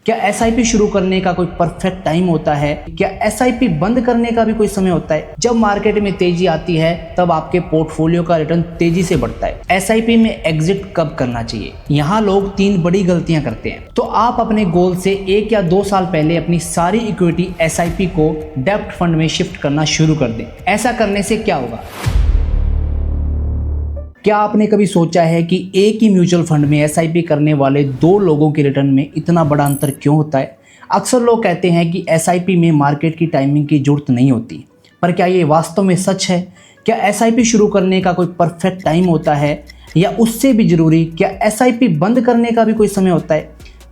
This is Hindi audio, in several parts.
क्या एसआईपी शुरू करने का कोई परफेक्ट टाइम होता है? क्या एसआईपी बंद करने का भी कोई समय होता है? जब मार्केट में तेजी आती है तब आपके पोर्टफोलियो का रिटर्न तेजी से बढ़ता है। एसआईपी में एग्जिट कब करना चाहिए? यहाँ लोग 3 बड़ी गलतियां करते हैं। तो आप अपने गोल से 1 या 2 साल पहले अपनी सारी इक्विटी एसआईपी को डेब्ट फंड में शिफ्ट करना शुरू कर दें। ऐसा करने से क्या होगा? क्या आपने कभी सोचा है कि एक ही म्यूचुअल फंड में एसआईपी करने वाले 2 लोगों के रिटर्न में इतना बड़ा अंतर क्यों होता है? अक्सर लोग कहते हैं कि एसआईपी में मार्केट की टाइमिंग की जरूरत नहीं होती, पर क्या ये वास्तव में सच है? क्या एसआईपी शुरू करने का कोई परफेक्ट टाइम होता है, या उससे भी ज़रूरी क्या एसआईपी बंद करने का भी कोई समय होता है?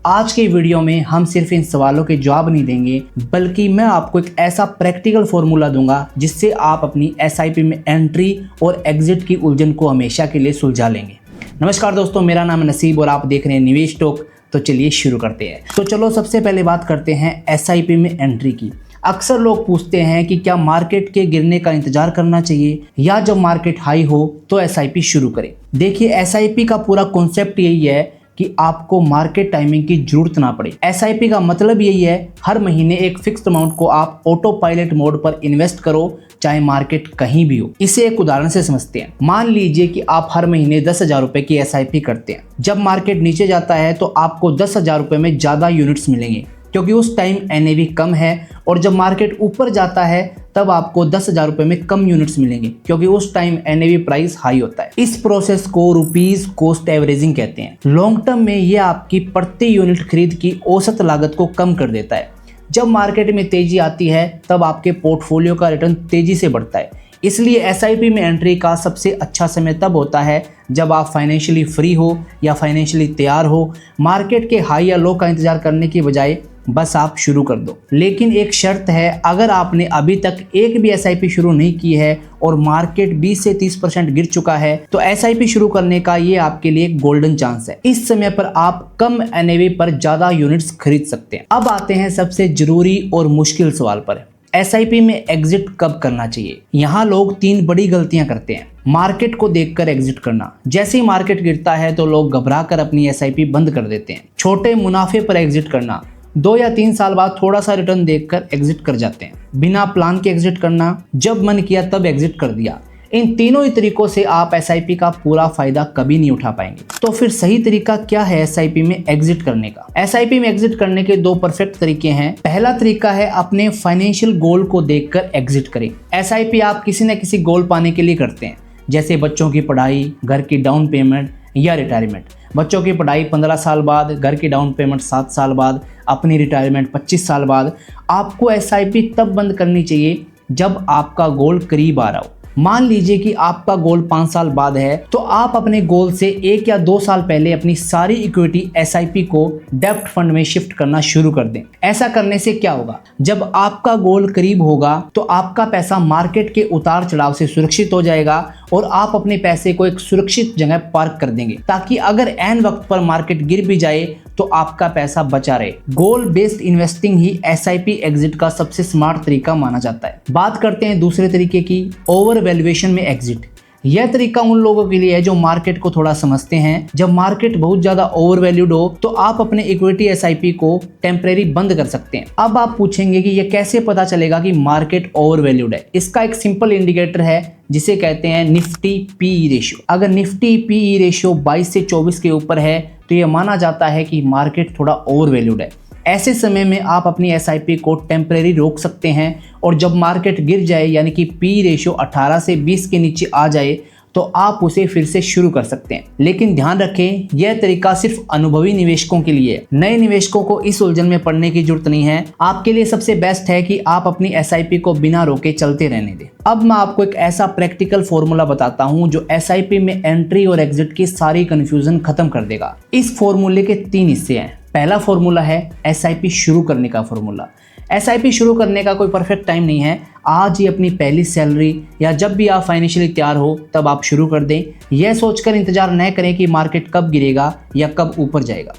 आज के वीडियो में हम सिर्फ इन सवालों के जवाब नहीं देंगे, बल्कि मैं आपको एक ऐसा प्रैक्टिकल फॉर्मूला दूंगा जिससे आप अपनी एसआईपी में एंट्री और एग्जिट की उलझन को हमेशा के लिए सुलझा लेंगे। नमस्कार दोस्तों, मेरा नाम है नसीब और आप देख रहे हैं निवेश टॉक। तो चलिए शुरू करते हैं। तो चलो सबसे पहले बात करते हैं एसआईपी में एंट्री की। अक्सर लोग पूछते हैं कि क्या मार्केट के गिरने का इंतजार करना चाहिए या जब मार्केट हाई हो तो एसआईपी शुरू करें। देखिए, एसआईपी का पूरा कॉन्सेप्ट यही है कि आपको मार्केट टाइमिंग की जरूरत ना पड़े। एसआईपी का मतलब यही है, हर महीने एक फिक्स्ड अमाउंट को आप ऑटो पायलट मोड पर इन्वेस्ट करो, चाहे मार्केट कहीं भी हो। इसे एक उदाहरण से समझते हैं। मान लीजिए कि आप हर महीने 10,000 रुपए की एसआईपी करते हैं। जब मार्केट नीचे जाता है तो आपको 10,000 रुपए में ज़्यादा यूनिट्स मिलेंगे, क्योंकि उस टाइम एनएवी कम है, और जब मार्केट ऊपर जाता है तब आपको 10,000 रुपए में कम यूनिट्स मिलेंगे, क्योंकि उस टाइम एनएवी प्राइस हाई होता है। इस प्रोसेस को रुपीज कॉस्ट एवरेजिंग कहते हैं। लॉन्ग टर्म में ये आपकी प्रति यूनिट खरीद की औसत लागत को कम कर देता है। जब मार्केट में तेजी आती है तब आपके पोर्टफोलियो का रिटर्न तेजी से बढ़ता है। इसलिए एसआईपी में एंट्री का सबसे अच्छा समय तब होता है जब आप फाइनेंशियली फ्री हो या फाइनेंशियली तैयार हो। मार्केट के हाई या लो का इंतजार करने की बजाय बस आप शुरू कर दो। लेकिन एक शर्त है, अगर आपने अभी तक एक भी एसआईपी शुरू नहीं की है और मार्केट 20 से 30% गिर चुका है तो एसआईपी शुरू करने का ये आपके लिए एक गोल्डन चांस है। इस समय पर आप कम एनएवी पर ज्यादा यूनिट्स खरीद सकते हैं। अब आते हैं सबसे जरूरी और मुश्किल सवाल पर, एसआईपी में एग्जिट कब करना चाहिए। यहाँ लोग 3 बड़ी गलतियां करते हैं। मार्केट को देखकर एग्जिट करना। जैसे ही मार्केट गिरता है तो लोग घबराकर अपनी एसआईपी बंद कर देते हैं। छोटे मुनाफे पर एग्जिट करना। 2 या 3 साल बाद थोड़ा सा रिटर्न देखकर एग्जिट कर जाते हैं। बिना प्लान के एग्जिट करना। जब मन किया तब एग्जिट कर दिया। इन तीनों ही तरीकों से आप एसआईपी का पूरा फायदा कभी नहीं उठा पाएंगे। तो फिर सही तरीका क्या है एसआईपी में एग्जिट करने का? एसआईपी में एग्जिट करने के 2 परफेक्ट तरीके हैं। पहला तरीका है अपने फाइनेंशियल गोल को देखकर एग्जिट करें। एसआईपी आप किसी न किसी गोल पाने के लिए करते हैं, जैसे बच्चों की पढ़ाई, घर की डाउन पेमेंट या रिटायरमेंट। बच्चों की पढ़ाई 15 साल बाद, घर की डाउन पेमेंट 7 साल बाद, अपनी रिटायरमेंट 25 साल बाद। आपको एसआईपी तब बंद करनी चाहिए जब आपका गोल करीब आ रहा हो। मान लीजिए कि आपका गोल 5 साल बाद है, तो आप अपने गोल से 1 या 2 साल पहले अपनी सारी इक्विटी एसआईपी को डेब्ट फंड में शिफ्ट करना शुरू कर दें। ऐसा करने से क्या होगा? जब आपका गोल करीब होगा तो आपका पैसा मार्केट के उतार चढ़ाव से सुरक्षित हो जाएगा और आप अपने पैसे को एक सुरक्षित जगह पार्क कर देंगे, ताकि अगर ऐन वक्त पर मार्केट गिर भी जाए तो आपका पैसा बचा रहे। गोल बेस्ड इन्वेस्टिंग ही एसआईपी एग्जिट का सबसे स्मार्ट तरीका माना जाता है। बात करते हैं दूसरे तरीके की, ओवर वैल्यूएशन में एग्जिट। यह तरीका उन लोगों के लिए है जो मार्केट को थोड़ा समझते हैं। जब मार्केट बहुत ज्यादा ओवर वैल्यूड हो तो आप अपने इक्विटी एसआईपी को टेम्परेरी बंद कर सकते हैं। अब आप पूछेंगे कि यह कैसे पता चलेगा कि मार्केट ओवर वैल्यूड है? इसका एक सिंपल इंडिकेटर है जिसे कहते हैं निफ्टी पीई रेशियो। अगर निफ्टी पीई रेशियो 22 से 24 के ऊपर है तो यह माना जाता है कि मार्केट थोड़ा ओवर वैल्यूड है। ऐसे समय में आप अपनी एसआईपी को टेम्परेरी रोक सकते हैं, और जब मार्केट गिर जाए यानी कि पी रेशियो 18 से 20 के नीचे आ जाए तो आप उसे फिर से शुरू कर सकते हैं। लेकिन ध्यान रखें, यह तरीका सिर्फ अनुभवी निवेशकों के लिए है। नए निवेशकों को इस उलझन में पड़ने की जरूरत नहीं है। आपके लिए सबसे बेस्ट है कि आप अपनी एसआईपी को बिना रोके चलते रहने दें। अब मैं आपको एक ऐसा प्रैक्टिकल फॉर्मूला बताता हूं जो एसआईपी में एंट्री और एग्जिट की सारी कंफ्यूजन खत्म कर देगा। इस फॉर्मूले के 3 हिस्से हैं। पहला फॉर्मूला है एसआईपी शुरू करने का फॉर्मूला। एसआईपी शुरू करने का कोई परफेक्ट टाइम नहीं है। आज ही अपनी पहली सैलरी या जब भी आप फाइनेंशियली तैयार हो तब आप शुरू कर दें। यह सोचकर इंतजार न करें कि मार्केट कब गिरेगा या कब ऊपर जाएगा।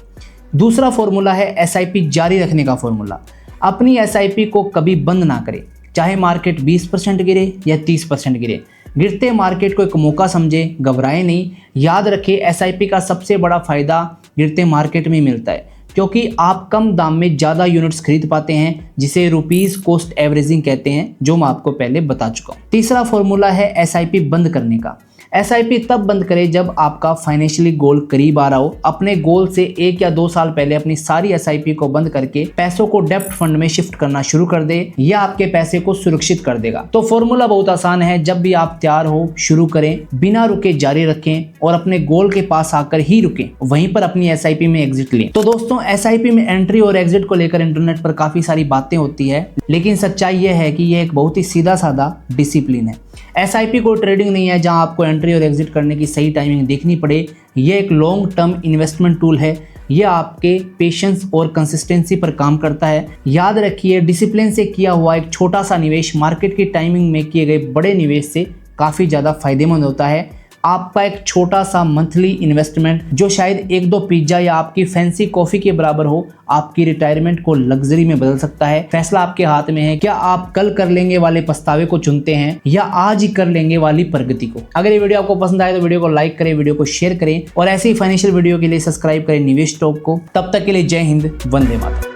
दूसरा फॉर्मूला है एसआईपी जारी रखने का फॉर्मूला। अपनी एसआईपी को कभी बंद ना करें, चाहे मार्केट 20% गिरे या 30% गिरे। गिरते मार्केट को एक मौका समझे, घबराए नहीं। याद रखें, एसआईपी का सबसे बड़ा फायदा गिरते मार्केट में मिलता है, क्योंकि आप कम दाम में ज़्यादा यूनिट्स खरीद पाते हैं, जिसे रुपीस कॉस्ट एवरेजिंग कहते हैं, जो मैं आपको पहले बता चुका हूँ। तीसरा फॉर्मूला है एसआईपी बंद करने का। एसआईपी तब बंद करें जब आपका फाइनेंशियली गोल करीब आ रहा हो। अपने गोल से 1 या 2 साल पहले अपनी सारी एसआईपी को बंद करके पैसों को डेप्ट फंड में शिफ्ट करना शुरू कर दे। यह आपके पैसे को सुरक्षित कर देगा। तो फॉर्मूला बहुत आसान है, जब भी आप तैयार हो शुरू करें, बिना रुके जारी रखें और अपने गोल के पास आकर ही रुकें, वहीं पर अपनी एसआईपी में एग्जिट लें। तो दोस्तों, एसआईपी में एंट्री और एग्जिट को लेकर इंटरनेट पर काफी सारी बातें होती है, लेकिन सच्चाई यह है कि यह एक बहुत ही सीधा साधा डिसिप्लिन है। एसआईपी कोई ट्रेडिंग नहीं है जहां आपको एंट्री और एग्जिट करने की सही टाइमिंग देखनी पड़े। यह एक लॉन्ग टर्म इन्वेस्टमेंट टूल है। यह आपके पेशेंस और कंसिस्टेंसी पर काम करता है। याद रखिए, डिसिप्लिन से किया हुआ एक छोटा सा निवेश मार्केट की टाइमिंग में किए गए बड़े निवेश से काफ़ी ज़्यादा फायदेमंद होता है। आपका एक छोटा सा मंथली इन्वेस्टमेंट, जो शायद 1-2 पिज्जा या आपकी फैंसी कॉफ़ी के बराबर हो, आपकी रिटायरमेंट को लग्जरी में बदल सकता है। फैसला आपके हाथ में है। क्या आप कल कर लेंगे वाले पछतावे को चुनते हैं या आज ही कर लेंगे वाली प्रगति को? अगर ये वीडियो आपको पसंद आए तो वीडियो को लाइक करें, वीडियो को शेयर करें और ऐसे ही फाइनेंशियल वीडियो के लिए सब्सक्राइब करें निवेश टॉक को। तब तक के लिए जय हिंद, वंदे मातरम।